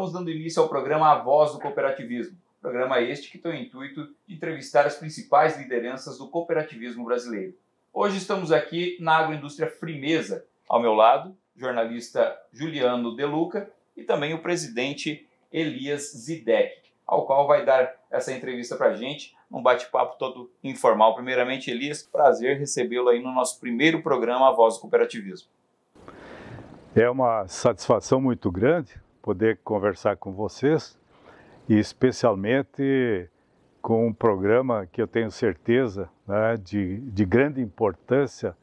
estamos dando início ao programa A Voz do Cooperativismo. Programa este que tem o intuito de entrevistar as principais lideranças do cooperativismo brasileiro. Hoje estamos aqui na Agroindústria Frimeza. Ao meu lado, o jornalista Juliano De Luca e também o presidente Elias Zidek, ao qual vai dar essa entrevista para a gente, um bate-papo todo informal. Primeiramente, Elias, prazer recebê-lo aí no nosso primeiro programa A Voz do Cooperativismo. É uma satisfação muito grande poder conversar com vocês, e especialmente com um programa que eu tenho certeza, né, de grande importância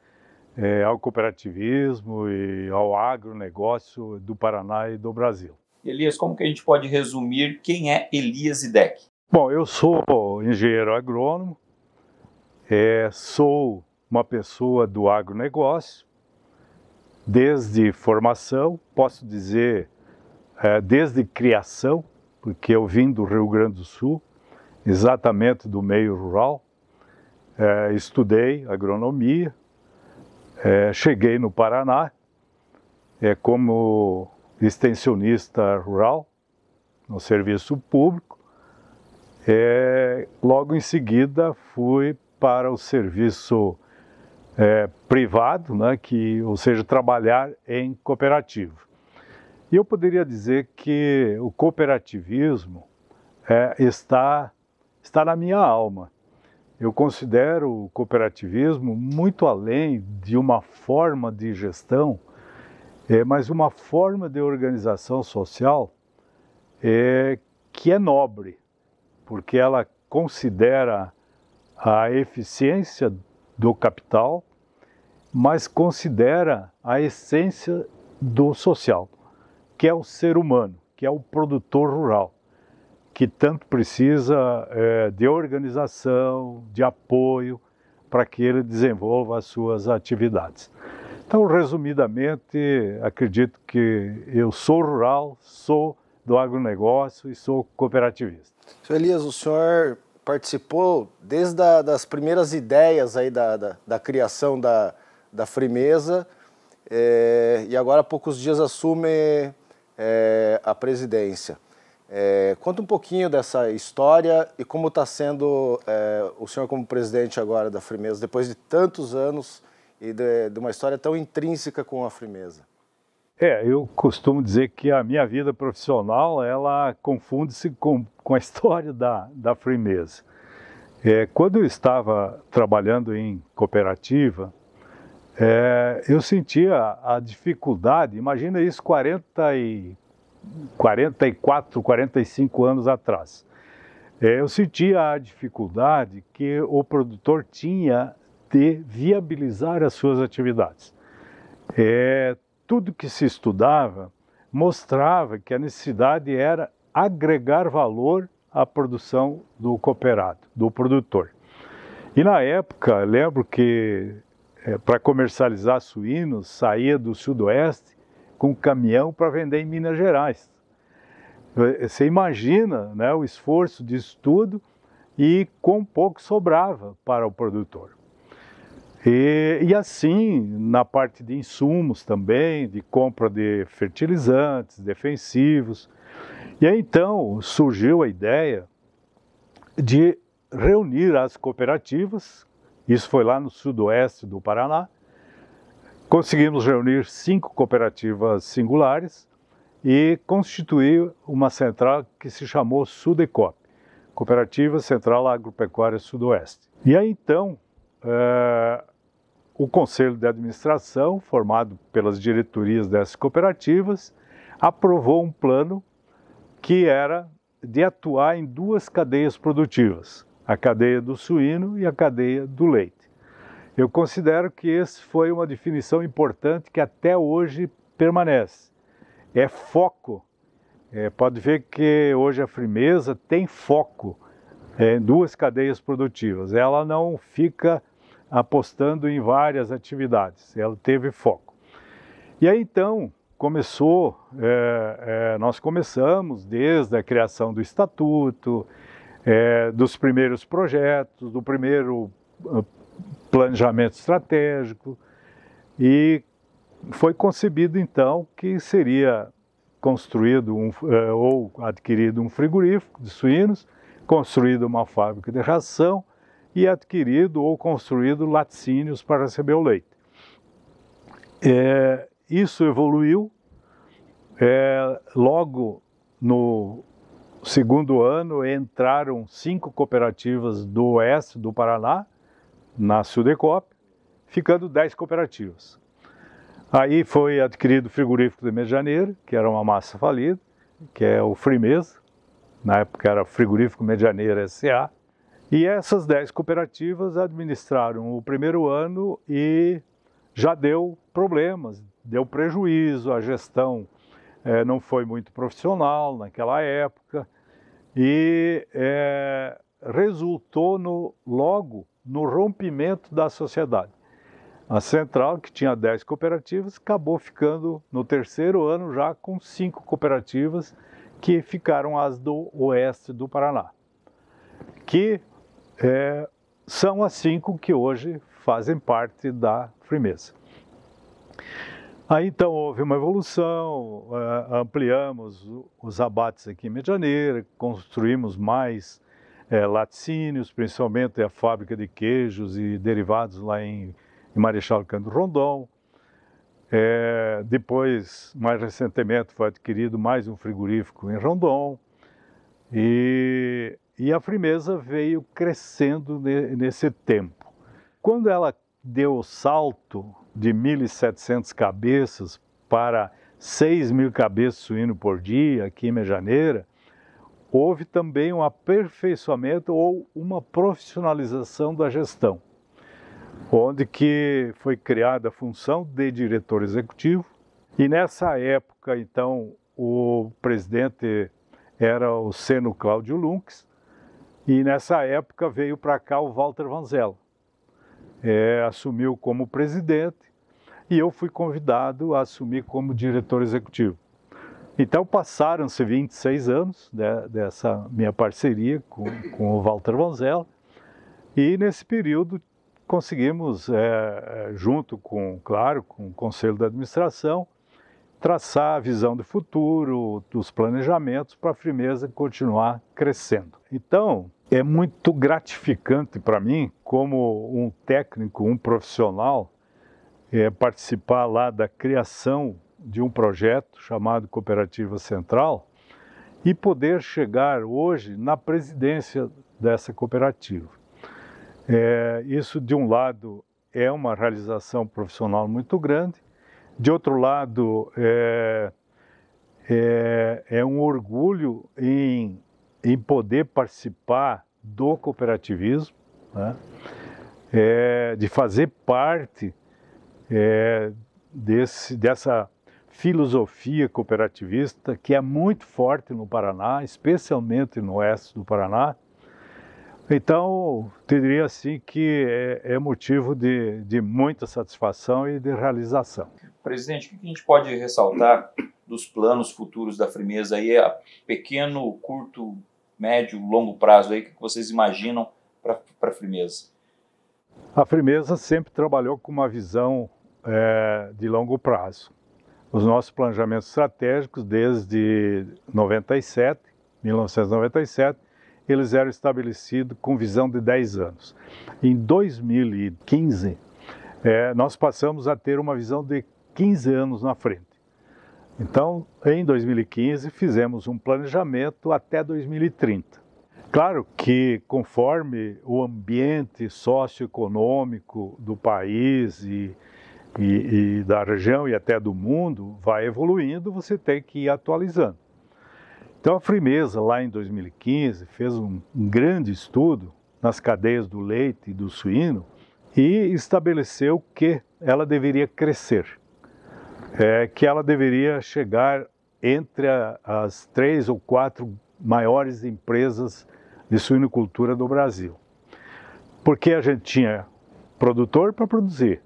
ao cooperativismo e ao agronegócio do Paraná e do Brasil. Elias, como que a gente pode resumir quem é Elias Zidek? Bom, eu sou engenheiro agrônomo, sou uma pessoa do agronegócio, desde formação, posso dizer, desde criação, porque eu vim do Rio Grande do Sul, exatamente do meio rural, estudei agronomia, cheguei no Paraná como extensionista rural, no serviço público, logo em seguida fui para o serviço privado, né, ou seja, trabalhar em cooperativa. E eu poderia dizer que o cooperativismo está na minha alma. Eu considero o cooperativismo muito além de uma forma de gestão, mas uma forma de organização social que é nobre, porque ela considera a eficiência do capital, mas considera a essência do social, que é o ser humano, que é o produtor rural, que tanto precisa de organização, de apoio, para que ele desenvolva as suas atividades. Então, resumidamente, acredito que eu sou rural, sou do agronegócio e sou cooperativista. Sr. Elias, o senhor participou desde das primeiras ideias aí da criação da Frimeza e agora há poucos dias assume a presidência. Conta um pouquinho dessa história e como está sendo o senhor como presidente agora da Frimeza, depois de tantos anos e de uma história tão intrínseca com a Frimeza. Eu costumo dizer que a minha vida profissional, ela confunde-se com a história da Frimeza. Quando eu estava trabalhando em cooperativa, eu sentia a dificuldade, imagina isso 44, 45 anos atrás. Eu sentia a dificuldade que o produtor tinha de viabilizar as suas atividades. Tudo que se estudava mostrava que a necessidade era agregar valor à produção do cooperado, do produtor. E na época, lembro que para comercializar suínos, saía do sudoeste com um caminhão para vender em Minas Gerais. Você imagina, né, o esforço de estudo e quão pouco sobrava para o produtor. E assim, na parte de insumos também, de compra de fertilizantes, defensivos. E aí então surgiu a ideia de reunir as cooperativas, isso foi lá no sudoeste do Paraná. Conseguimos reunir 5 cooperativas singulares e constituir uma central que se chamou Sudecop, Cooperativa Central Agropecuária Sudoeste. E aí então, o Conselho de Administração, formado pelas diretorias dessas cooperativas, aprovou um plano que era de atuar em 2 cadeias produtivas, a cadeia do suíno e a cadeia do leite. Eu considero que essa foi uma definição importante que até hoje permanece. É foco. Pode ver que hoje a Frimeza tem foco em 2 cadeias produtivas. Ela não fica apostando em várias atividades, ela teve foco. E aí então nós começamos desde a criação do estatuto, dos primeiros projetos, do primeiro planejamento estratégico, e foi concebido então que seria construído ou adquirido um frigorífico de suínos, construído uma fábrica de ração e adquirido ou construído laticínios para receber o leite. Isso evoluiu. Logo no segundo ano entraram 5 cooperativas do oeste do Paraná, na Sudecop, ficando 10 cooperativas. Aí foi adquirido o frigorífico de Medianeira, que era uma massa falida, que é o Frimeza, na época era Frigorífico Medianeira S.A., e essas 10 cooperativas administraram o primeiro ano e já deu problemas, deu prejuízo, a gestão não foi muito profissional naquela época e resultou logo no rompimento da sociedade. A central, que tinha 10 cooperativas, acabou ficando no terceiro ano já com 5 cooperativas, que ficaram as do oeste do Paraná, que são as 5 que hoje fazem parte da Frimeza. Aí então houve uma evolução, ampliamos os abates aqui em Medianeira, construímos mais laticínios, principalmente a fábrica de queijos e derivados lá em Marechal Cândido Rondon. Depois, mais recentemente, foi adquirido mais um frigorífico em Rondon. E a Frimeza veio crescendo nesse tempo. Quando ela deu o salto de 1.700 cabeças para 6.000 cabeças suíno por dia aqui em Medianeira, houve também um aperfeiçoamento ou uma profissionalização da gestão, onde que foi criada a função de diretor executivo. E nessa época, então, o presidente era o Seno Cláudio Lunks, e nessa época veio para cá o Walter Vanzella. Assumiu como presidente e eu fui convidado a assumir como diretor executivo. Então passaram-se 26 anos dessa minha parceria com o Walter Vanzella e nesse período conseguimos, junto com o Conselho da Administração, traçar a visão de futuro, dos planejamentos para a Frimeza continuar crescendo. Então, é muito gratificante para mim, como um técnico, um profissional, participar lá da criação de um projeto chamado Cooperativa Central e poder chegar hoje na presidência dessa cooperativa. Isso, de um lado, é uma realização profissional muito grande, de outro lado, é um orgulho em poder participar do cooperativismo, né? De fazer parte dessa filosofia cooperativista que é muito forte no Paraná, especialmente no oeste do Paraná. Então, eu diria assim que é motivo de muita satisfação e de realização. Presidente, o que a gente pode ressaltar dos planos futuros da Frimeza aí, a pequeno, curto, médio, longo prazo aí, que vocês imaginam para a Frimeza? A Frimeza sempre trabalhou com uma visão de longo prazo. Os nossos planejamentos estratégicos, desde 1997, eles eram estabelecidos com visão de 10 anos. Em 2015, nós passamos a ter uma visão de 15 anos na frente. Então, em 2015, fizemos um planejamento até 2030. Claro que, conforme o ambiente socioeconômico do país e da região e até do mundo vai evoluindo, você tem que ir atualizando. Então, a Frimeza, lá em 2015, fez um grande estudo nas cadeias do leite e do suíno e estabeleceu que ela deveria crescer. Que ela deveria chegar entre as 3 ou 4 maiores empresas de suinocultura do Brasil. Porque a gente tinha produtor para produzir,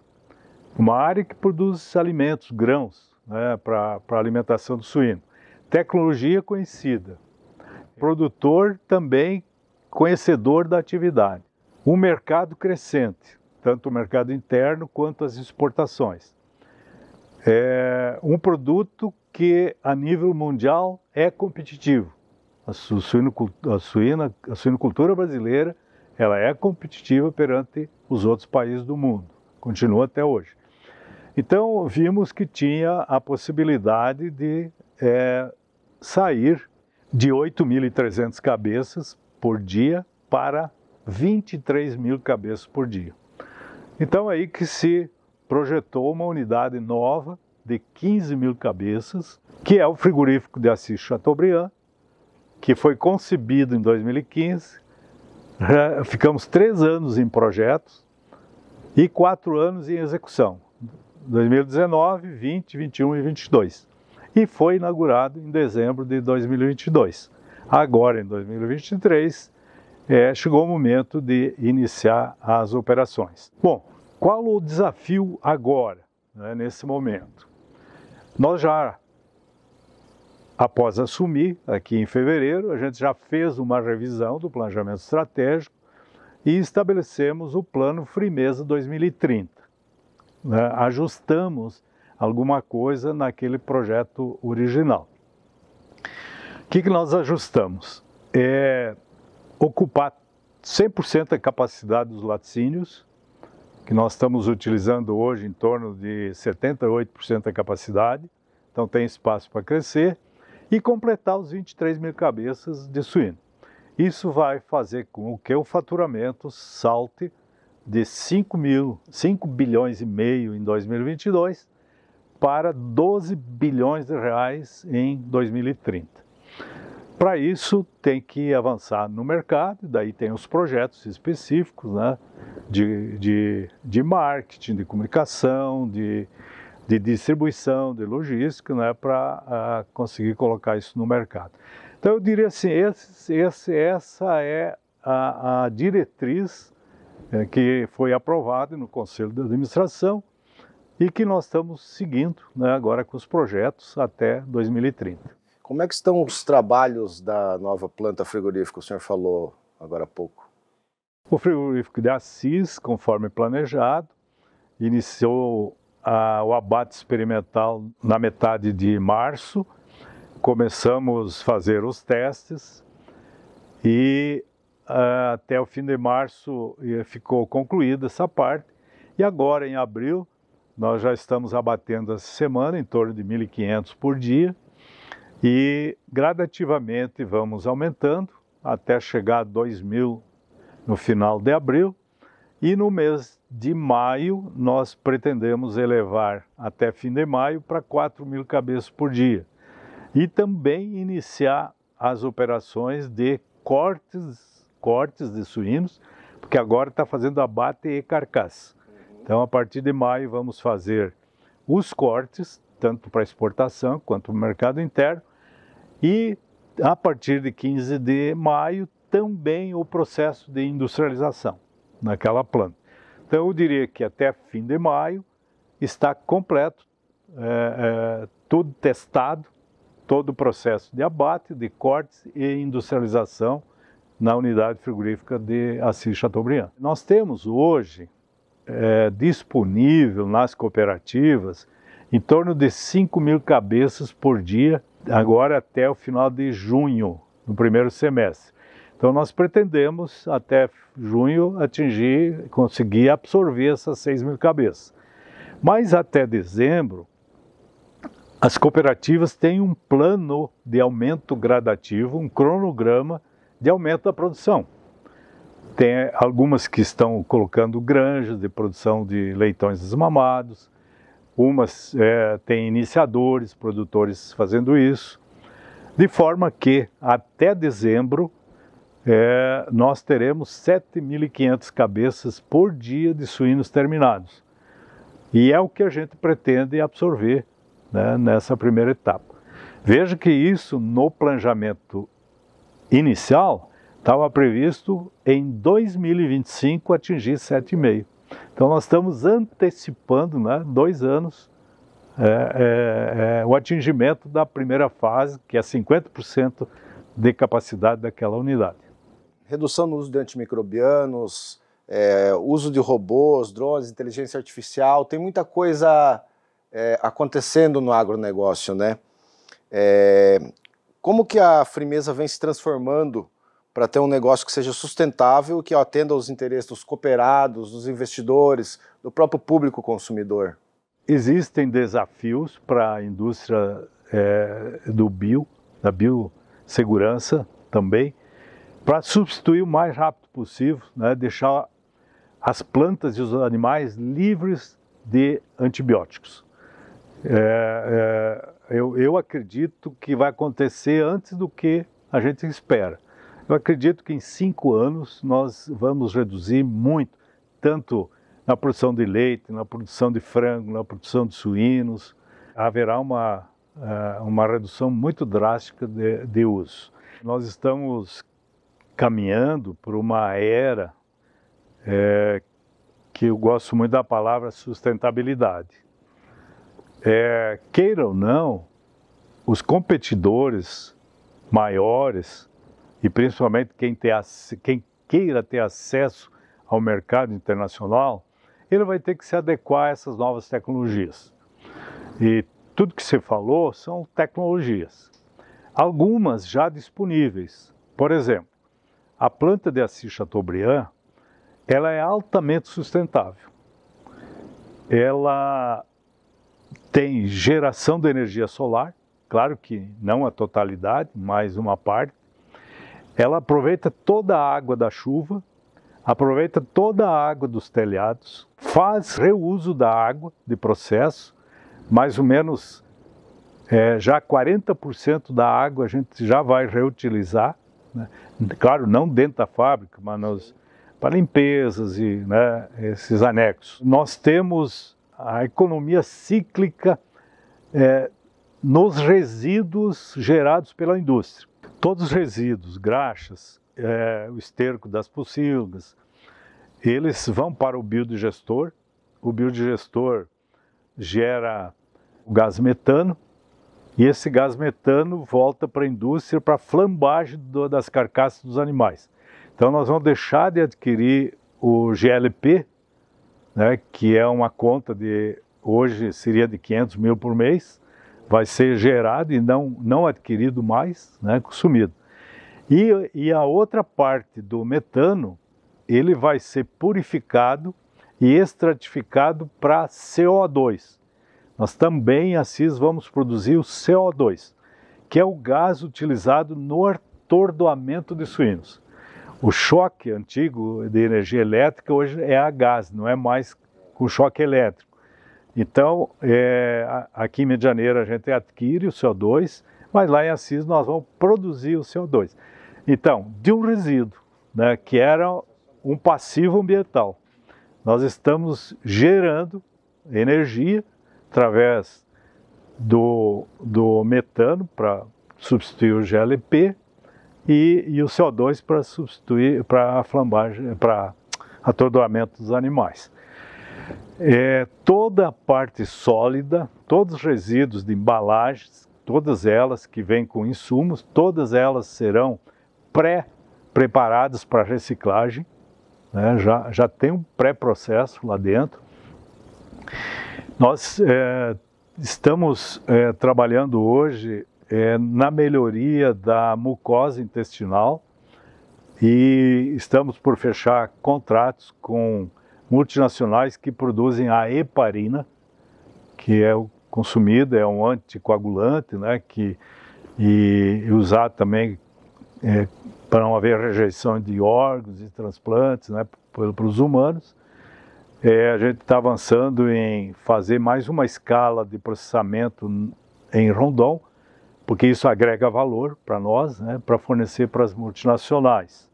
uma área que produz alimentos, grãos, né, para a alimentação do suíno, tecnologia conhecida, produtor também conhecedor da atividade, um mercado crescente, tanto o mercado interno quanto as exportações. Um produto que a nível mundial é competitivo. A suinocultura brasileira, ela é competitiva perante os outros países do mundo, continua até hoje. Então vimos que tinha a possibilidade de sair de 8.300 cabeças por dia para 23.000 cabeças por dia. Então aí que se projetou uma unidade nova de 15.000 cabeças, que é o frigorífico de Assis Chateaubriand, que foi concebido em 2015. Ficamos 3 anos em projetos e 4 anos em execução, 2019, 20, 21 e 22. E foi inaugurado em dezembro de 2022. Agora, em 2023, chegou o momento de iniciar as operações. Bom, qual o desafio agora, né, nesse momento? Nós já, após assumir, aqui em fevereiro, a gente já fez uma revisão do planejamento estratégico e estabelecemos o plano Frimeza 2030. Né? Ajustamos alguma coisa naquele projeto original. O que nós ajustamos? Ocupar 100% da capacidade dos laticínios, que nós estamos utilizando hoje em torno de 78% da capacidade, então tem espaço para crescer, e completar os 23.000 cabeças de suíno. Isso vai fazer com que o faturamento salte de 5 bilhões e meio em 2022 para 12 bilhões de reais em 2030. Para isso tem que avançar no mercado, daí tem os projetos específicos, né, de marketing, de comunicação, de distribuição, de logística, né, para conseguir colocar isso no mercado. Então eu diria assim, essa é a diretriz que foi aprovada no Conselho de Administração e que nós estamos seguindo, né, agora com os projetos até 2030. Como é que estão os trabalhos da nova planta frigorífica, o senhor falou agora há pouco? O frigorífico de Assis, conforme planejado, iniciou o abate experimental na metade de março. Começamos a fazer os testes e até o fim de março ficou concluída essa parte. E agora, em abril, nós já estamos abatendo essa semana em torno de 1.500 por dia e gradativamente vamos aumentando até chegar a 2.000 no final de abril. E no mês de maio, nós pretendemos elevar até fim de maio para 4.000 cabeças por dia. E também iniciar as operações de cortes de suínos, porque agora está fazendo abate e carcaça. Então, a partir de maio, vamos fazer os cortes, tanto para exportação quanto para o mercado interno. E a partir de 15 de maio, também o processo de industrialização naquela planta. Então eu diria que até fim de maio está completo, tudo testado, todo o processo de abate, de cortes e industrialização na unidade frigorífica de Assis Chateaubriand. Nós temos hoje disponível nas cooperativas em torno de 5.000 cabeças por dia, agora até o final de junho, no primeiro semestre. Então nós pretendemos até junho conseguir absorver essas 6.000 cabeças. Mas até dezembro, as cooperativas têm um plano de aumento gradativo, um cronograma de aumento da produção. Tem algumas que estão colocando granjas de produção de leitões desmamados, umas têm iniciadores, produtores fazendo isso, de forma que até dezembro nós teremos 7.500 cabeças por dia de suínos terminados. E é o que a gente pretende absorver, né, nessa primeira etapa. Veja que isso no planejamento inicial estava previsto em 2025 atingir 7,5. Então nós estamos antecipando, né, 2 anos o atingimento da primeira fase, que é 50% de capacidade daquela unidade. Redução no uso de antimicrobianos, uso de robôs, drones, inteligência artificial, tem muita coisa acontecendo no agronegócio, né? Como que a Frimeza vem se transformando para ter um negócio que seja sustentável, que atenda aos interesses dos cooperados, dos investidores, do próprio público consumidor? Existem desafios para a indústria da biossegurança também, para substituir o mais rápido possível, né, deixar as plantas e os animais livres de antibióticos. Eu acredito que vai acontecer antes do que a gente espera. Eu acredito que em 5 anos nós vamos reduzir muito, tanto na produção de leite, na produção de frango, na produção de suínos. Haverá uma redução muito drástica de uso. Nós estamos caminhando por uma era que eu gosto muito da palavra sustentabilidade. Queira ou não, os competidores maiores, e principalmente quem queira ter acesso ao mercado internacional, ele vai ter que se adequar a essas novas tecnologias. E tudo que você falou são tecnologias. Algumas já disponíveis. Por exemplo, a planta de Assis Chateaubriand, ela é altamente sustentável. Ela tem geração de energia solar, claro que não a totalidade, mas uma parte. Ela aproveita toda a água da chuva, aproveita toda a água dos telhados, faz reuso da água de processo, mais ou menos já 40% da água a gente já vai reutilizar, né? Claro, não dentro da fábrica, mas para limpezas e, né, esses anexos. Nós temos a economia cíclica nos resíduos gerados pela indústria. Todos os resíduos, graxas, o esterco das pocilgas, eles vão para o biodigestor. O biodigestor gera o gás metano e esse gás metano volta para a indústria para a flambagem das carcaças dos animais. Então nós vamos deixar de adquirir o GLP, né, que é uma conta hoje seria de 500 mil por mês, vai ser gerado e não adquirido mais, né, consumido. E a outra parte do metano, ele vai ser purificado e estratificado para CO2. Nós também, Assis, vamos produzir o CO2, que é o gás utilizado no atordoamento de suínos. O choque antigo de energia elétrica hoje é a gás, não é mais com choque elétrico. Então, aqui em Medianeira a gente adquire o CO2, mas lá em Assis nós vamos produzir o CO2. Então, de um resíduo, né, que era um passivo ambiental, nós estamos gerando energia através do metano para substituir o GLP e o CO2 para substituir para a flambagem, para atordoamento dos animais. Toda a parte sólida, todos os resíduos de embalagens, todas elas que vêm com insumos, todas elas serão pré-preparadas para reciclagem, né? Já tem um pré-processo lá dentro. Nós estamos trabalhando hoje na melhoria da mucosa intestinal e estamos por fechar contratos com multinacionais que produzem a heparina, que é consumida, é um anticoagulante, né, e usado também para não haver rejeição de órgãos e transplantes, né, para os humanos. A gente está avançando em fazer mais uma escala de processamento em Rondon, porque isso agrega valor para nós, né, para fornecer para as multinacionais.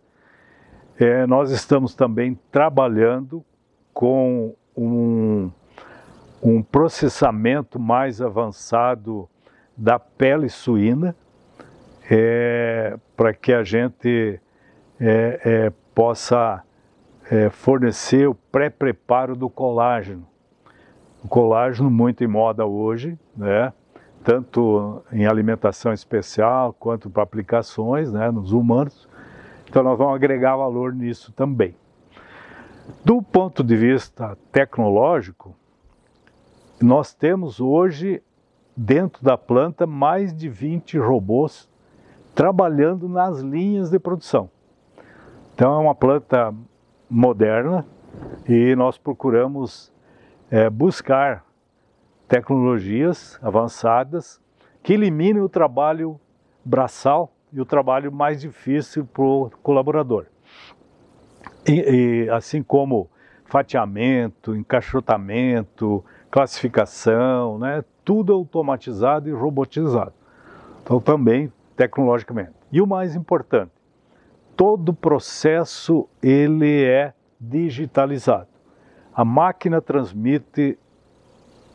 Nós estamos também trabalhando com um processamento mais avançado da pele suína, para que a gente possa fornecer o pré-preparo do colágeno. O colágeno muito em moda hoje, né? Tanto em alimentação especial quanto para aplicações, né, nos humanos. Então nós vamos agregar valor nisso também. Do ponto de vista tecnológico, nós temos hoje dentro da planta mais de 20 robôs trabalhando nas linhas de produção. Então é uma planta moderna e nós procuramos buscar tecnologias avançadas que eliminem o trabalho braçal e o trabalho mais difícil para o colaborador. E assim como fatiamento, encaixotamento, classificação, né? Tudo automatizado e robotizado. Então também tecnologicamente. E o mais importante, todo o processo ele é digitalizado. A máquina transmite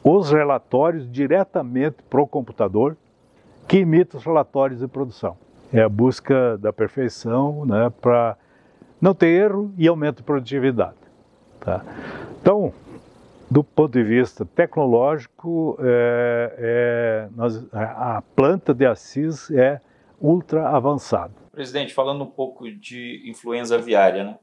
os relatórios diretamente para o computador, que imita os relatórios de produção. É a busca da perfeição, né, para não ter erro e aumento de produtividade. Tá? Então, do ponto de vista tecnológico, a planta de Assis é ultra avançada. Presidente, falando um pouco de influenza aviária, né?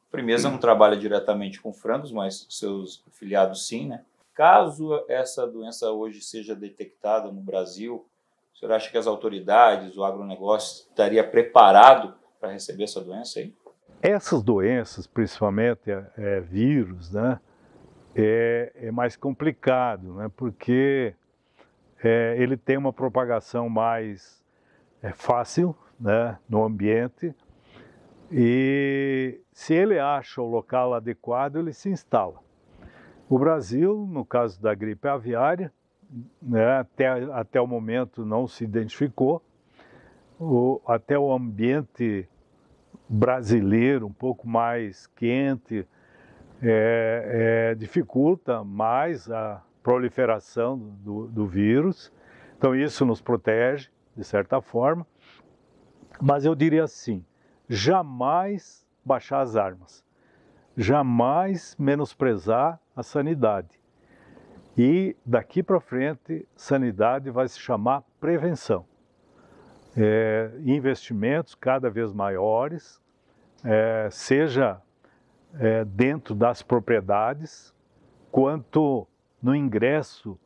A Frimeza não trabalha diretamente com frangos, mas seus afiliados sim, né? Caso essa doença hoje seja detectada no Brasil, o senhor acha que as autoridades, o agronegócio, estaria preparado para receber essa doença aí? Essas doenças, principalmente vírus, né, é mais complicado, né, porque ele tem uma propagação mais fácil, né, no ambiente, e se ele acha o local adequado, ele se instala. O Brasil, no caso da gripe aviária, né, até o momento não se identificou, até o ambiente brasileiro um pouco mais quente dificulta mais a proliferação do vírus, então isso nos protege de certa forma, mas eu diria assim, jamais baixar as armas, jamais menosprezar a sanidade. E daqui para frente, sanidade vai se chamar prevenção. Investimentos cada vez maiores, seja dentro das propriedades, quanto no ingresso,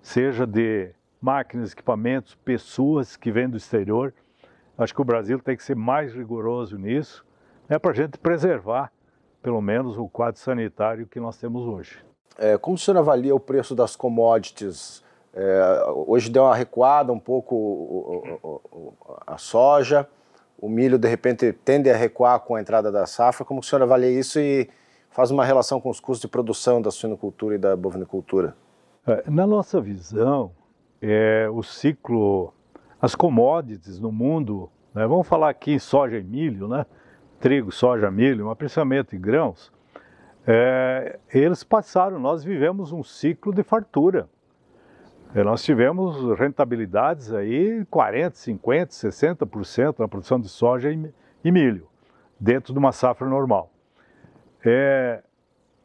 seja de máquinas, equipamentos, pessoas que vêm do exterior. Acho que o Brasil tem que ser mais rigoroso nisso, para a gente preservar, pelo menos, o quadro sanitário que nós temos hoje. Como o senhor avalia o preço das commodities? Hoje deu uma recuada um pouco a soja, o milho de repente tende a recuar com a entrada da safra. Como o senhor avalia isso e faz uma relação com os custos de produção da suinocultura e da bovinicultura? Na nossa visão, o ciclo, as commodities no mundo, né, vamos falar aqui em soja e milho, né, trigo, soja, milho, mas principalmente grãos, eles passaram, nós vivemos um ciclo de fartura. Nós tivemos rentabilidades aí 40%, 50%, 60% na produção de soja e milho, dentro de uma safra normal.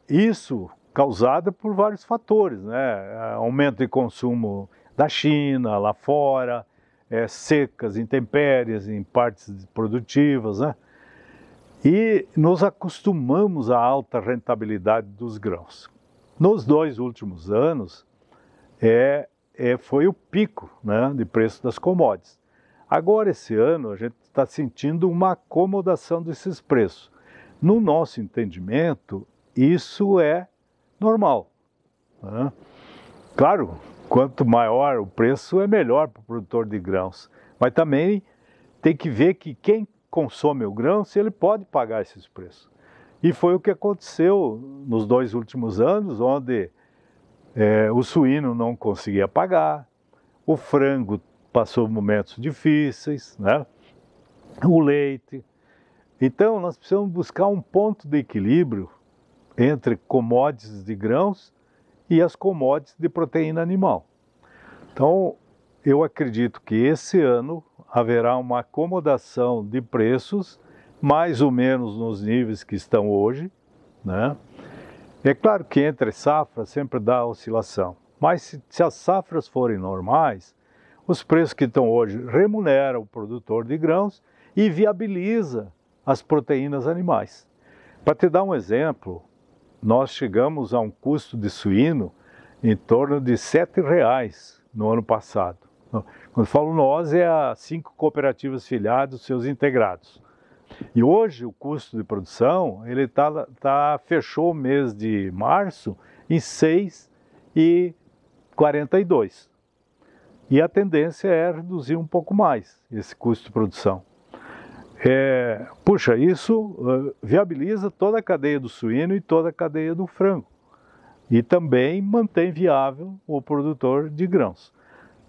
Isso causado por vários fatores, né? Aumento de consumo da China, lá fora, secas, intempéries em partes produtivas, né? E nos acostumamos à alta rentabilidade dos grãos. Nos 2 últimos anos, foi o pico, né, de preço das commodities. Agora, esse ano, a gente está sentindo uma acomodação desses preços. No nosso entendimento, isso é normal, né? Claro, quanto maior o preço, é melhor para o produtor de grãos. Mas também tem que ver que quem consome o grão, se ele pode pagar esses preços. E foi o que aconteceu nos 2 últimos anos, onde o suíno não conseguia pagar, o frango passou momentos difíceis, né? O leite. Então, nós precisamos buscar um ponto de equilíbrio entre commodities de grãos e as commodities de proteína animal. Então, eu acredito que esse ano haverá uma acomodação de preços, mais ou menos nos níveis que estão hoje, né? É claro que entre safras sempre dá oscilação, mas se as safras forem normais, os preços que estão hoje remuneram o produtor de grãos e viabiliza as proteínas animais. Para te dar um exemplo, nós chegamos a um custo de suíno em torno de R$ 7 no ano passado. Quando falo nós, é as 5 cooperativas filiadas, seus integrados. E hoje o custo de produção, ele fechou o mês de março em 6,42. E a tendência é reduzir um pouco mais esse custo de produção. Puxa, isso viabiliza toda a cadeia do suíno e toda a cadeia do frango. E também mantém viável o produtor de grãos.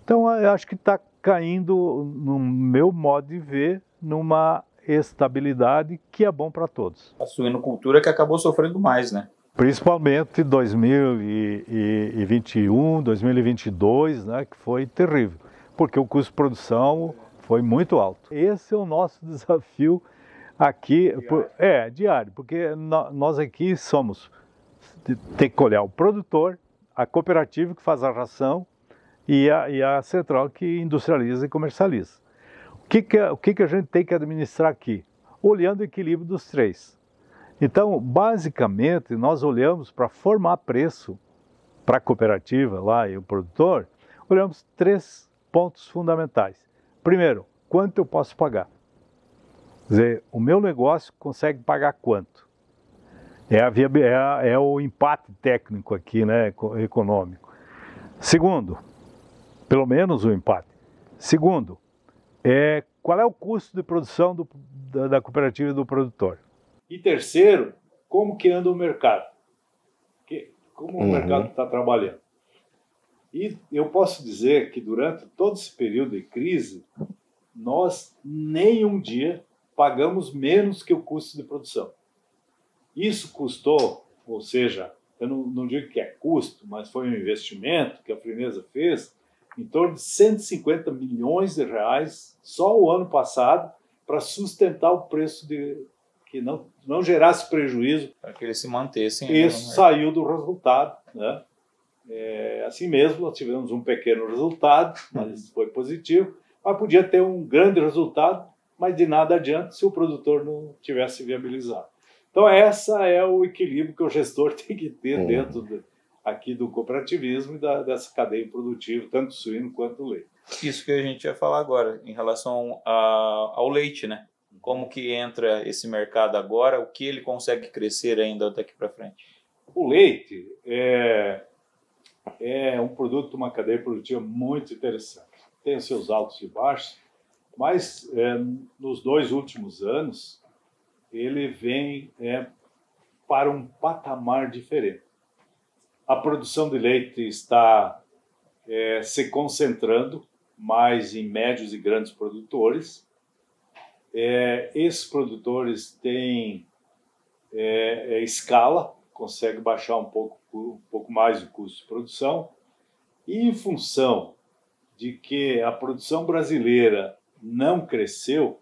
Então, eu acho que está caindo, no meu modo de ver, numa estabilidade que é bom para todos. A suinocultura que acabou sofrendo mais, né? Principalmente 2021, 2022, né, que foi terrível, porque o custo de produção foi muito alto. Esse é o nosso desafio aqui, diário, porque nós aqui tem que olhar o produtor, a cooperativa que faz a ração e a central que industrializa e comercializa. O que a gente tem que administrar aqui? Olhando o equilíbrio dos 3. Então, basicamente, nós olhamos para formar preço para a cooperativa lá e o produtor, olhamos 3 pontos fundamentais. Primeiro, quanto eu posso pagar? Quer dizer, o meu negócio consegue pagar quanto? É o empate técnico aqui, né, econômico. Segundo, pelo menos o empate. Segundo, qual é o custo de produção da cooperativa e do produtor? E terceiro, como que anda o mercado? Como o mercado está trabalhando? E eu posso dizer que durante todo esse período de crise, nós nem um dia pagamos menos que o custo de produção. Isso custou, ou seja, eu não digo que é custo, mas foi um investimento que a Frimeza fez em torno de 150 milhões de reais só o ano passado para sustentar o preço que não gerasse prejuízo. Para que eles se mantessem. Isso saiu do resultado, né? Assim mesmo, nós tivemos um pequeno resultado, mas foi positivo. Mas podia ter um grande resultado, mas de nada adianta se o produtor não tivesse viabilizado. Então, esse é o equilíbrio que o gestor tem que ter dentro aqui do cooperativismo e dessa cadeia produtiva, tanto suíno quanto leite. Isso que a gente ia falar agora, em relação ao leite, né? Como que entra esse mercado agora, o que ele consegue crescer ainda daqui para frente? O leite é um produto de uma cadeia produtiva muito interessante. Tem os seus altos e baixos, mas nos 2 últimos anos ele vem para um patamar diferente. A produção de leite está se concentrando mais em médios e grandes produtores. Esses produtores têm escala, conseguem baixar um pouco mais o custo de produção, e em função de que a produção brasileira não cresceu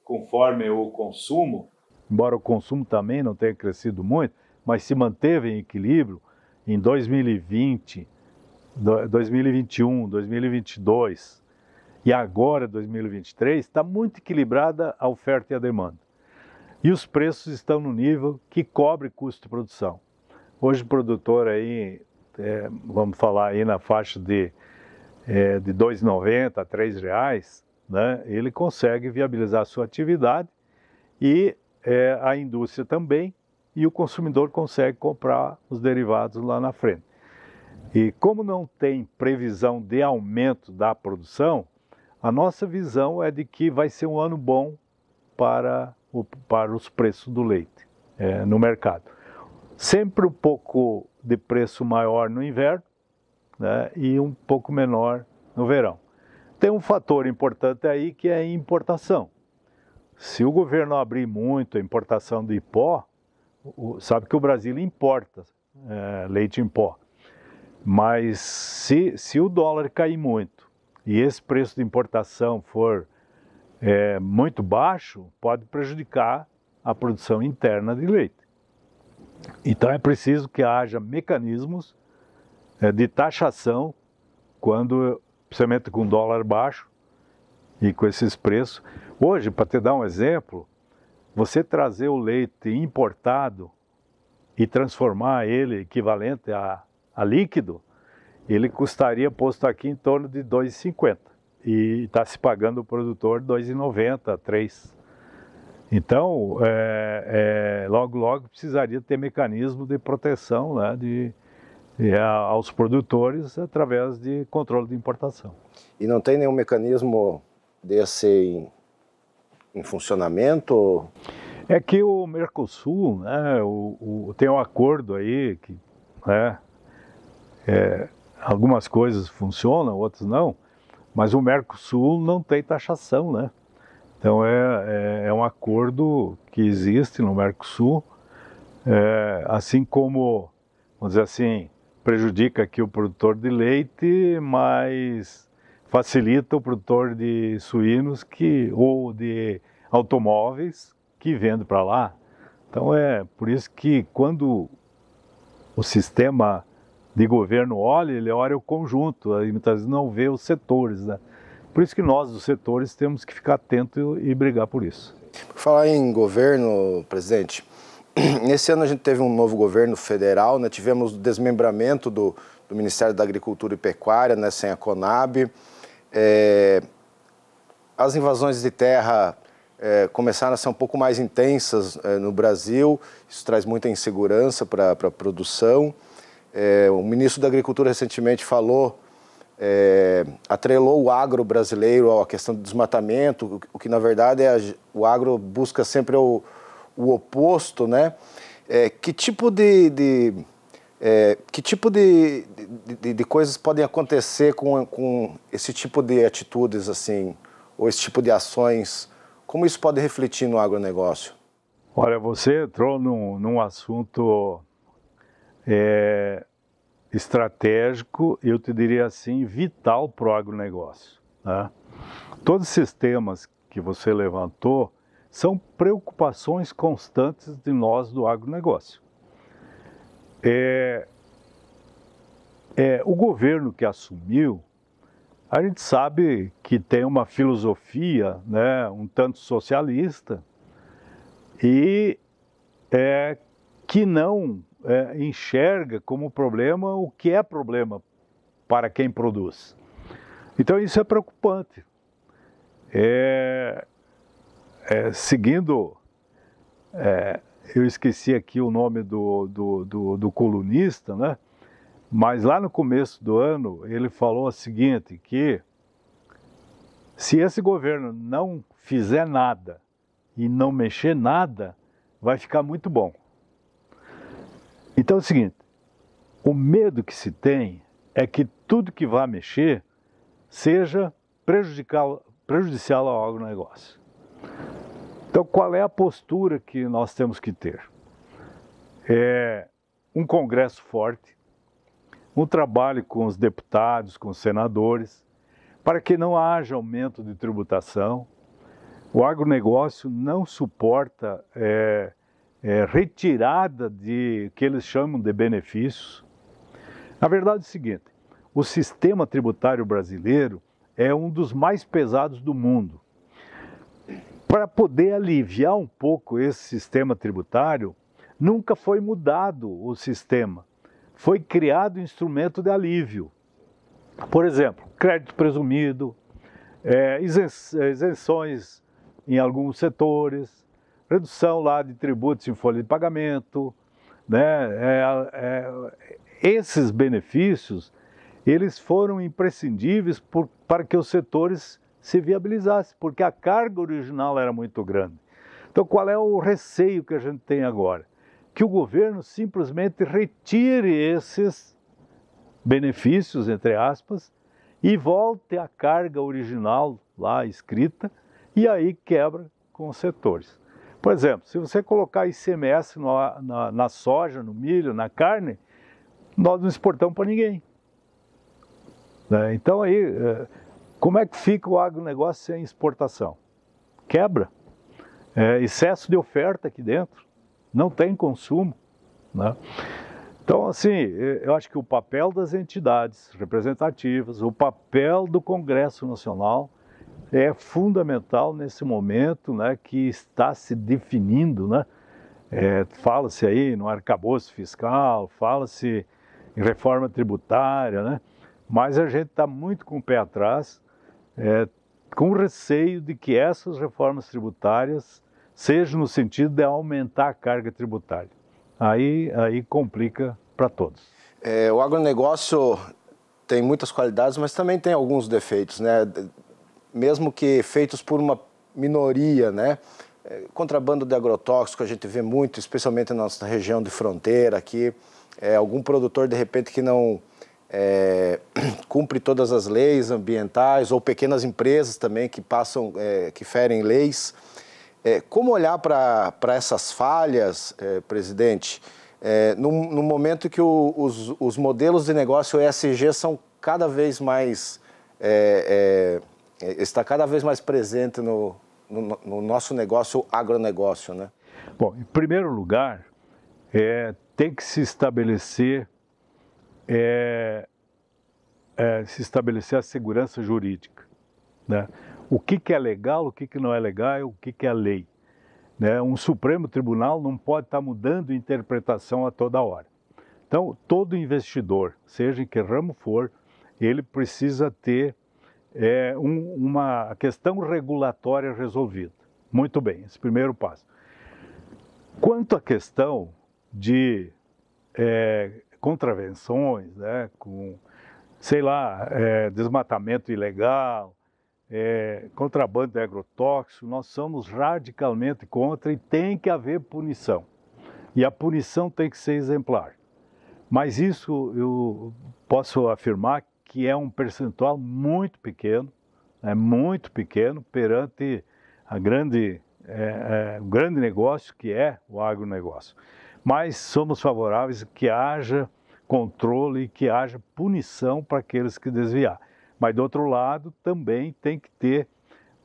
conforme o consumo, embora o consumo também não tenha crescido muito, mas se manteve em equilíbrio em 2020, 2021, 2022 e agora 2023, está muito equilibrada a oferta e a demanda. E os preços estão no nível que cobre custo de produção. Hoje o produtor aí, vamos falar aí na faixa de R$ 2,90 a R$ 3,00, né, ele consegue viabilizar a sua atividade e a indústria também, e o consumidor consegue comprar os derivados lá na frente. E como não tem previsão de aumento da produção, a nossa visão é de que vai ser um ano bom para os preços do leite no mercado. Sempre um pouco de preço maior no inverno, né, e um pouco menor no verão. Tem um fator importante aí que é a importação. Se o governo abrir muito a importação de pó, sabe que o Brasil importa leite em pó. Mas se o dólar cair muito e esse preço de importação for muito baixo, pode prejudicar a produção interna de leite. Então é preciso que haja mecanismos de taxação, principalmente com dólar baixo e com esses preços. Hoje, para te dar um exemplo, você trazer o leite importado e transformar ele equivalente a líquido, ele custaria posto aqui em torno de R$ 2,50 e está se pagando o produtor R$ 2,90, R$ 3. Então, logo precisaria ter mecanismo de proteção, né, aos produtores através de controle de importação. E não tem nenhum mecanismo desse em funcionamento? É que o Mercosul, né, tem um acordo aí que, né, algumas coisas funcionam, outras não, mas o Mercosul não tem taxação, né? Então é um acordo que existe no Mercosul, assim como, vamos dizer assim, prejudica aqui o produtor de leite, mas facilita o produtor de suínos ou de automóveis que vende para lá. Então é por isso que quando o sistema de governo olha, ele olha o conjunto, aí muitas vezes não vê os setores, né? Por isso que nós, os setores, temos que ficar atentos e brigar por isso. Por falar em governo, presidente, nesse ano a gente teve um novo governo federal, né? Tivemos o desmembramento do Ministério da Agricultura e Pecuária, né? Sem a Conab. As invasões de terra começaram a ser um pouco mais intensas no Brasil, isso traz muita insegurança para a produção. O ministro da Agricultura recentemente falou, atrelou o agro brasileiro à questão do desmatamento, o que na verdade o agro busca sempre o oposto, né? Que tipo de coisas podem acontecer com esse tipo de atitudes assim, ou esse tipo de ações? Como isso pode refletir no agronegócio? Olha, você entrou num assunto estratégico, eu te diria assim, vital para o agronegócio, né? Todos esses temas que você levantou são preocupações constantes de nós do agronegócio. O governo que assumiu, a gente sabe que tem uma filosofia, né, um tanto socialista e que não enxerga como problema o que é problema para quem produz. Então isso é preocupante. Seguindo, eu esqueci aqui o nome do colunista, né? Mas lá no começo do ano ele falou o seguinte, que se esse governo não fizer nada e não mexer nada, vai ficar muito bom. Então é o seguinte, o medo que se tem é que tudo que vá mexer seja prejudicial ao agronegócio. Então qual é a postura que nós temos que ter? Um Congresso forte, um trabalho com os deputados, com os senadores, para que não haja aumento de tributação. O agronegócio não suporta retirada de que eles chamam de benefícios. Na verdade é o seguinte, o sistema tributário brasileiro é um dos mais pesados do mundo. Para poder aliviar um pouco esse sistema tributário, nunca foi mudado o sistema. Foi criado um instrumento de alívio. Por exemplo, crédito presumido, isenções em alguns setores, redução lá de tributos em folha de pagamento, né? Esses benefícios, eles foram imprescindíveis para que os setores se viabilizassem, porque a carga original era muito grande. Então, qual é o receio que a gente tem agora? Que o governo simplesmente retire esses benefícios, entre aspas, e volte à carga original lá escrita, e aí quebra com os setores. Por exemplo, se você colocar ICMS na soja, no milho, na carne, nós não exportamos para ninguém. Então aí, como é que fica o agronegócio sem exportação? Quebra. Excesso de oferta aqui dentro, não tem consumo, né? Então, assim, eu acho que o papel das entidades representativas, o papel do Congresso Nacional é fundamental nesse momento, né, que está se definindo, né? Fala-se aí no arcabouço fiscal, fala-se em reforma tributária, né? mas a gente está muito com o pé atrás, com receio de que essas reformas tributárias sejam no sentido de aumentar a carga tributária. Aí complica para todos. O agronegócio tem muitas qualidades, mas também tem alguns defeitos, né? Mesmo que feitos por uma minoria, né? Contrabando de agrotóxico a gente vê muito, especialmente na nossa região de fronteira aqui. Algum produtor, de repente, que não cumpre todas as leis ambientais, ou pequenas empresas também que passam, que ferem leis. Como olhar para essas falhas, presidente, no momento que os modelos de negócio ESG são cada vez mais, está cada vez mais presente no nosso negócio, agronegócio, né? Bom, em primeiro lugar, tem que se estabelecer a segurança jurídica, né? O que é legal, o que não é legal, o que é lei, né? Um Supremo Tribunal não pode estar mudando interpretação a toda hora. Então, todo investidor, seja em que ramo for, ele precisa ter uma questão regulatória resolvida. Muito bem, esse primeiro passo. Quanto à questão de contravenções, né, com, sei lá, desmatamento ilegal, contrabando de agrotóxico, nós somos radicalmente contra e tem que haver punição. E a punição tem que ser exemplar. Mas isso eu posso afirmar que é um percentual muito pequeno perante o grande negócio que é o agronegócio. Mas somos favoráveis que haja controle e que haja punição para aqueles que desviar. Mas, do outro lado, também tem que ter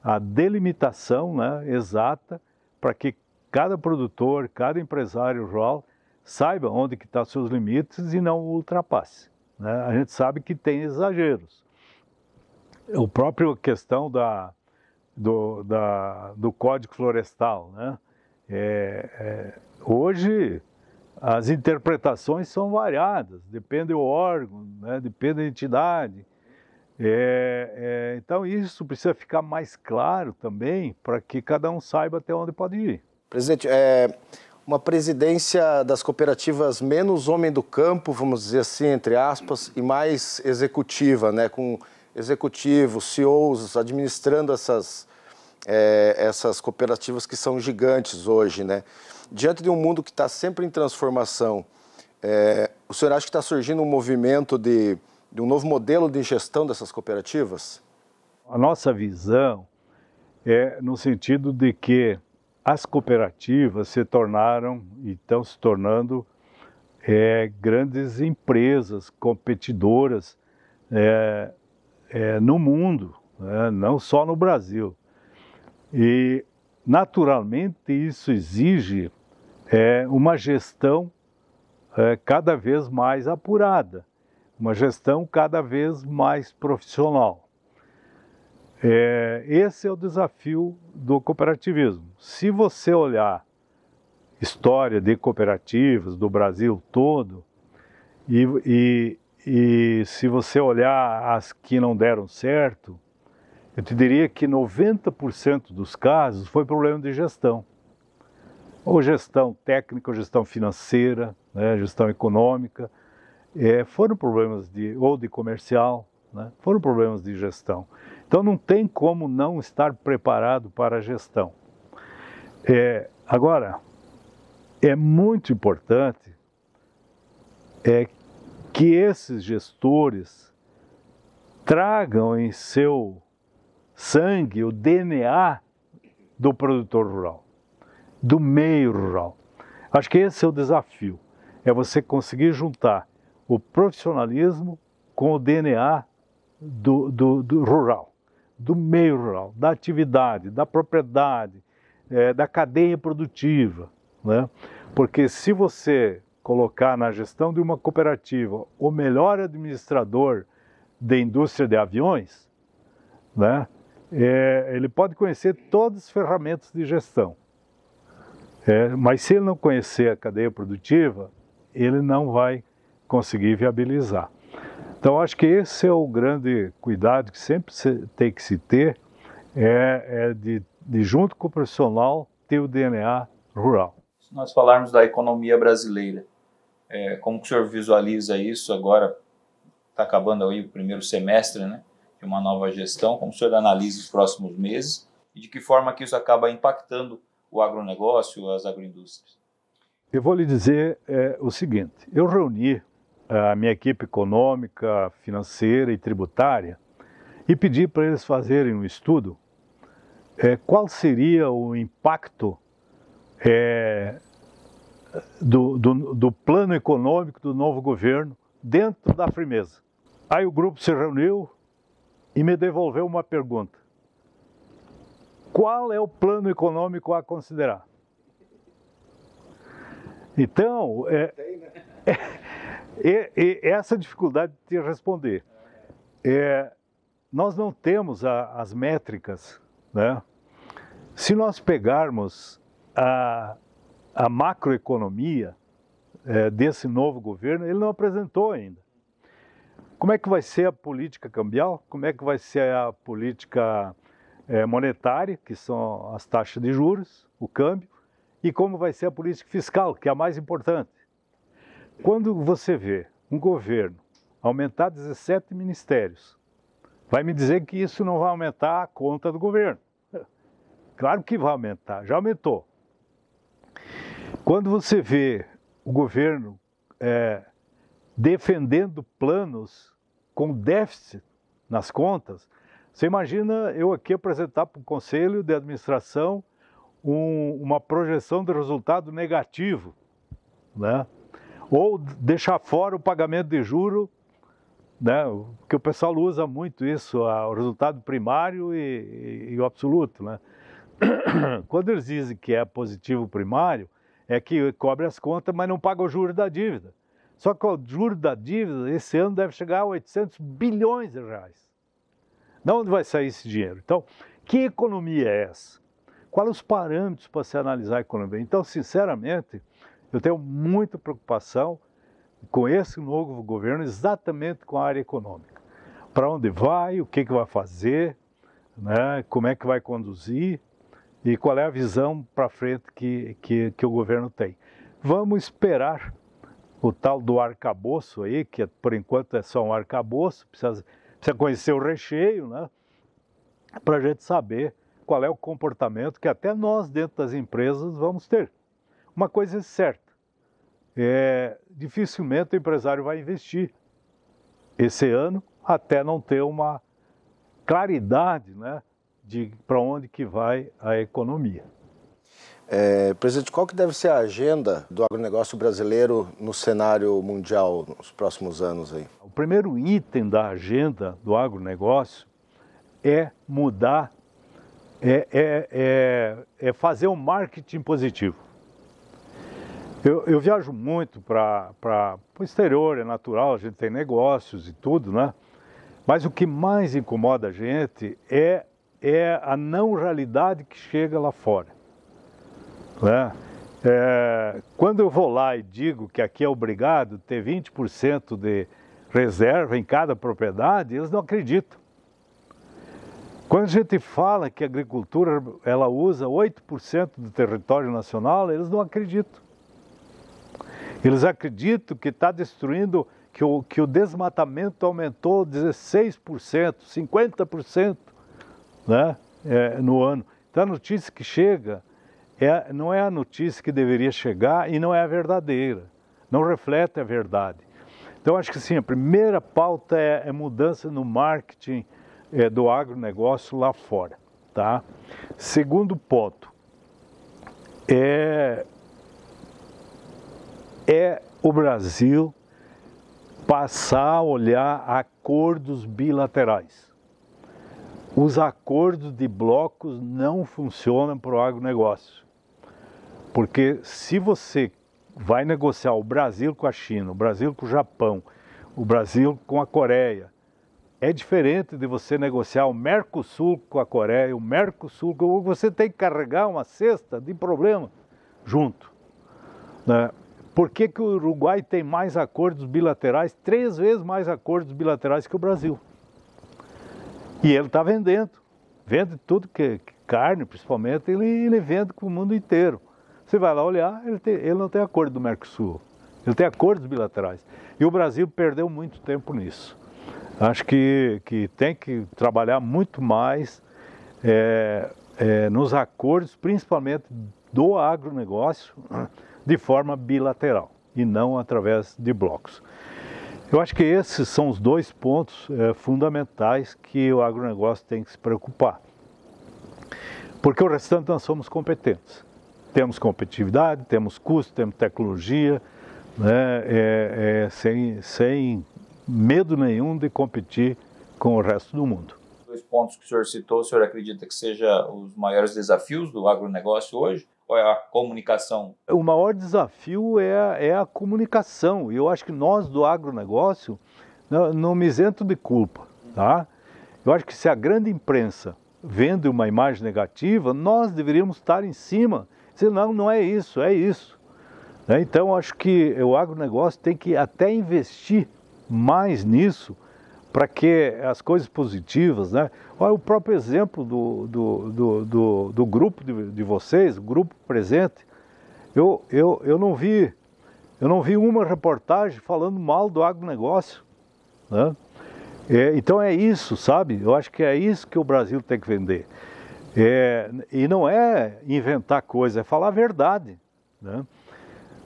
a delimitação, né, exata para que cada produtor, cada empresário rural saiba onde que estão seus limites e não ultrapasse, né? A gente sabe que tem exageros. A própria questão do Código Florestal, né? Hoje as interpretações são variadas, depende do órgão, né? Depende da entidade. Então isso precisa ficar mais claro também para que cada um saiba até onde pode ir. Presidente, uma presidência das cooperativas menos homem do campo, vamos dizer assim, entre aspas, e mais executiva, né? Com executivos, CEOs administrando essas cooperativas que são gigantes hoje, né? Diante de um mundo que está sempre em transformação, o senhor acha que está surgindo um movimento de um novo modelo de gestão dessas cooperativas? A nossa visão é no sentido de que as cooperativas se tornaram e estão se tornando grandes empresas competidoras no mundo, né? Não só no Brasil. E, naturalmente, isso exige uma gestão cada vez mais apurada, uma gestão cada vez mais profissional. Esse é o desafio do cooperativismo. Se você olhar história de cooperativas do Brasil todo e se você olhar as que não deram certo, eu te diria que 90% dos casos foi problema de gestão. Ou gestão técnica, ou gestão financeira, né, gestão econômica. Foram problemas de comercial, né, foram problemas de gestão. Então não tem como não estar preparado para a gestão. Agora, é muito importante que esses gestores tragam em seu sangue o DNA do produtor rural, do meio rural. Acho que esse é o desafio, você conseguir juntar o profissionalismo com o DNA do rural, do meio rural, da atividade, da propriedade, da cadeia produtiva, né? Porque se você colocar na gestão de uma cooperativa o melhor administrador da indústria de aviões, né? Ele pode conhecer todas as ferramentas de gestão, mas se ele não conhecer a cadeia produtiva, ele não vai conseguir viabilizar. Então, acho que esse é o grande cuidado que sempre tem que se ter, de junto com o profissional, ter o DNA rural. Se nós falarmos da economia brasileira, como que o senhor visualiza isso agora? Está acabando aí o primeiro semestre, né, de uma nova gestão. Como o senhor analisa os próximos meses e de que forma que isso acaba impactando o agronegócio, as agroindústrias? Eu vou lhe dizer o seguinte, eu reuni a minha equipe econômica, financeira e tributária e pedi para eles fazerem um estudo qual seria o impacto do plano econômico do novo governo dentro da Frimeza. Aí o grupo se reuniu e me devolveu uma pergunta. Qual é o plano econômico a considerar? Então, essa dificuldade de responder. Nós não temos as métricas, né? Se nós pegarmos a macroeconomia desse novo governo, ele não apresentou ainda. Como é que vai ser a política cambial? Como é que vai ser a política monetária, que são as taxas de juros, o câmbio, e como vai ser a política fiscal, que é a mais importante. Quando você vê um governo aumentar 17 ministérios, vai me dizer que isso não vai aumentar a conta do governo. Claro que vai aumentar, já aumentou. Quando você vê o governo defendendo planos com déficit nas contas, você imagina eu aqui apresentar para o Conselho de Administração uma projeção de resultado negativo, né? Ou deixar fora o pagamento de juro, né? Porque o pessoal usa muito isso, o resultado primário e o absoluto, né? Quando eles dizem que é positivo primário, é que cobre as contas, mas não paga o juro da dívida. Só que o juro da dívida, esse ano, deve chegar a 800 bilhões de reais. De onde vai sair esse dinheiro? Então, que economia é essa? Quais os parâmetros para se analisar a economia? Então, sinceramente, eu tenho muita preocupação com esse novo governo, exatamente com a área econômica. Para onde vai, o que vai fazer, né? Como é que vai conduzir e qual é a visão para frente que o governo tem. Vamos esperar o tal do arcabouço aí, que por enquanto é só um arcabouço, precisa conhecer o recheio, né? Para a gente saber qual é o comportamento que até nós dentro das empresas vamos ter. Uma coisa é certa, dificilmente o empresário vai investir esse ano até não ter uma claridade, né, de para onde que vai a economia. Presidente, qual que deve ser a agenda do agronegócio brasileiro no cenário mundial nos próximos anos aí? O primeiro item da agenda do agronegócio é mudar, fazer um marketing positivo. Eu viajo muito para o exterior, é natural, a gente tem negócios e tudo, né? Mas o que mais incomoda a gente é a não realidade que chega lá fora, né? Quando eu vou lá e digo que aqui é obrigado a ter 20% de reserva em cada propriedade, eles não acreditam. Quando a gente fala que a agricultura ela usa 8% do território nacional, eles não acreditam. Eles acreditam que está destruindo, que o desmatamento aumentou 16%, 50%, né, no ano. Então a notícia que chega não é a notícia que deveria chegar e não é a verdadeira, não reflete a verdade. Então acho que sim, a primeira pauta é mudança no marketing do agronegócio lá fora, tá? Segundo ponto, é o Brasil passar a olhar acordos bilaterais. Os acordos de blocos não funcionam para o agronegócio, porque se você vai negociar o Brasil com a China, o Brasil com o Japão, o Brasil com a Coreia, é diferente de você negociar o Mercosul com a Coreia, o Mercosul, você tem que carregar uma cesta de problema junto, né? Por que que o Uruguai tem mais acordos bilaterais, 3 vezes mais acordos bilaterais que o Brasil? E ele está vendendo. Vende tudo que carne, principalmente, ele vende para o mundo inteiro. Você vai lá olhar, ele não tem acordo do Mercosul. Ele tem acordos bilaterais. E o Brasil perdeu muito tempo nisso. Acho que tem que trabalhar muito mais nos acordos, principalmente do agronegócio, de forma bilateral e não através de blocos. Eu acho que esses são os 2 pontos fundamentais que o agronegócio tem que se preocupar. Porque o restante nós somos competentes. Temos competitividade, temos custo, temos tecnologia, né, sem medo nenhum de competir com o resto do mundo. 2 pontos que o senhor citou, o senhor acredita que sejam os maiores desafios do agronegócio hoje? Ou é a comunicação? O maior desafio é a comunicação. E eu acho que nós do agronegócio não me isento de culpa. Tá? Eu acho que se a grande imprensa vende uma imagem negativa, nós deveríamos estar em cima. Senão, não é isso, é isso. Então, acho que o agronegócio tem que até investir mais nisso para que as coisas positivas, né? Olha o próprio exemplo do grupo de vocês, o grupo presente. Eu não vi uma reportagem falando mal do agronegócio, né? Então é isso, sabe? Eu acho que é isso que o Brasil tem que vender. E não é inventar coisa, é falar a verdade, né?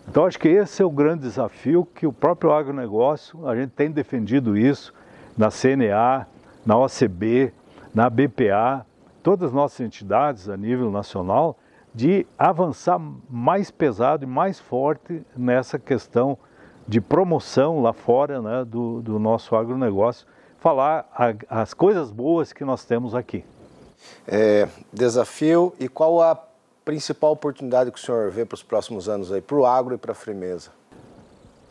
Então acho que esse é o grande desafio que o próprio agronegócio, a gente tem defendido isso na CNA, na OCB, na BPA, todas as nossas entidades a nível nacional, de avançar mais pesado e mais forte nessa questão de promoção lá fora, né, do nosso agronegócio, falar as coisas boas que nós temos aqui. Desafio, e qual a principal oportunidade que o senhor vê para os próximos anos aí, para o agro e para a Frimeza?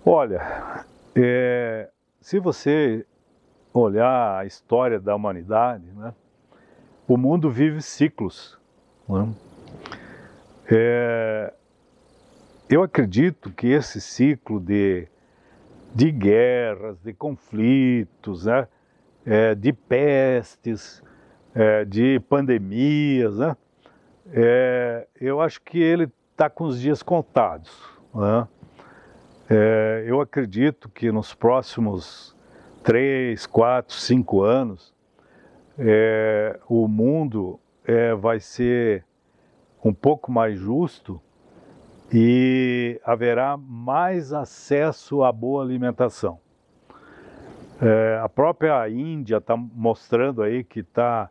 Olha, se você olhar a história da humanidade, né, o mundo vive ciclos, né? Eu acredito que esse ciclo de guerras, de conflitos, né, de pestes, de pandemias, né, eu acho que ele está com os dias contados, né? Eu acredito que nos próximos 3, 4, 5 anos, o mundo vai ser um pouco mais justo e haverá mais acesso à boa alimentação. A própria Índia está mostrando aí que está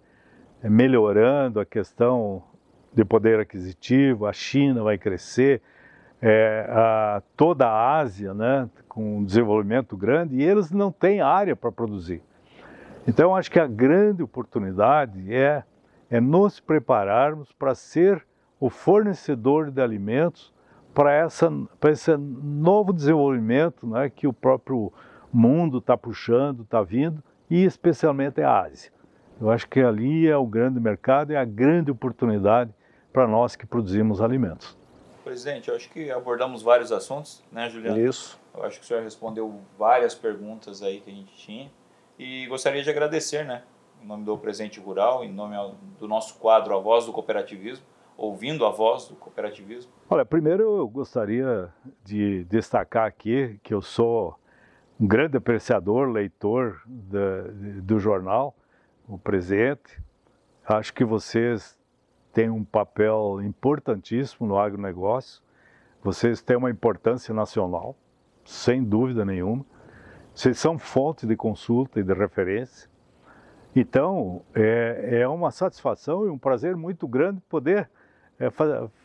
melhorando a questão de poder aquisitivo, a China vai crescer, toda a Ásia, né, com um desenvolvimento grande, e eles não têm área para produzir. Então, acho que a grande oportunidade é nos prepararmos para ser o fornecedor de alimentos para esse novo desenvolvimento, né, que o próprio mundo está puxando, está vindo, e especialmente a Ásia. Eu acho que ali é o grande mercado, é a grande oportunidade para nós que produzimos alimentos. Presidente, eu acho que abordamos vários assuntos, né, Juliano? Isso. Eu acho que o senhor respondeu várias perguntas aí que a gente tinha e gostaria de agradecer, né, em nome do Presente Rural, em nome do nosso quadro A Voz do Cooperativismo, ouvindo a voz do cooperativismo. Olha, primeiro eu gostaria de destacar aqui que eu sou um grande apreciador, leitor do jornal, o Presente. Acho que vocês têm um papel importantíssimo no agronegócio. Vocês têm uma importância nacional, sem dúvida nenhuma. Vocês são fonte de consulta e de referência. Então, é uma satisfação e um prazer muito grande poder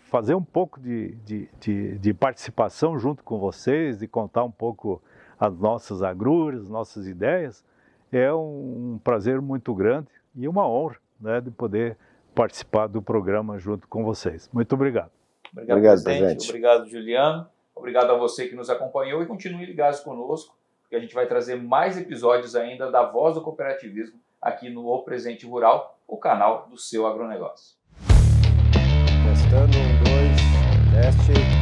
fazer um pouco de participação junto com vocês, de contar um pouco as nossas agruras, nossas ideias. É um prazer muito grande e uma honra, né, de poder participar do programa junto com vocês. Muito obrigado. Obrigado, presidente. Obrigado, Juliano. Obrigado a você que nos acompanhou e continue ligados conosco, porque a gente vai trazer mais episódios ainda da Voz do Cooperativismo aqui no O Presente Rural, o canal do seu agronegócio. Testando, 1, 2, teste.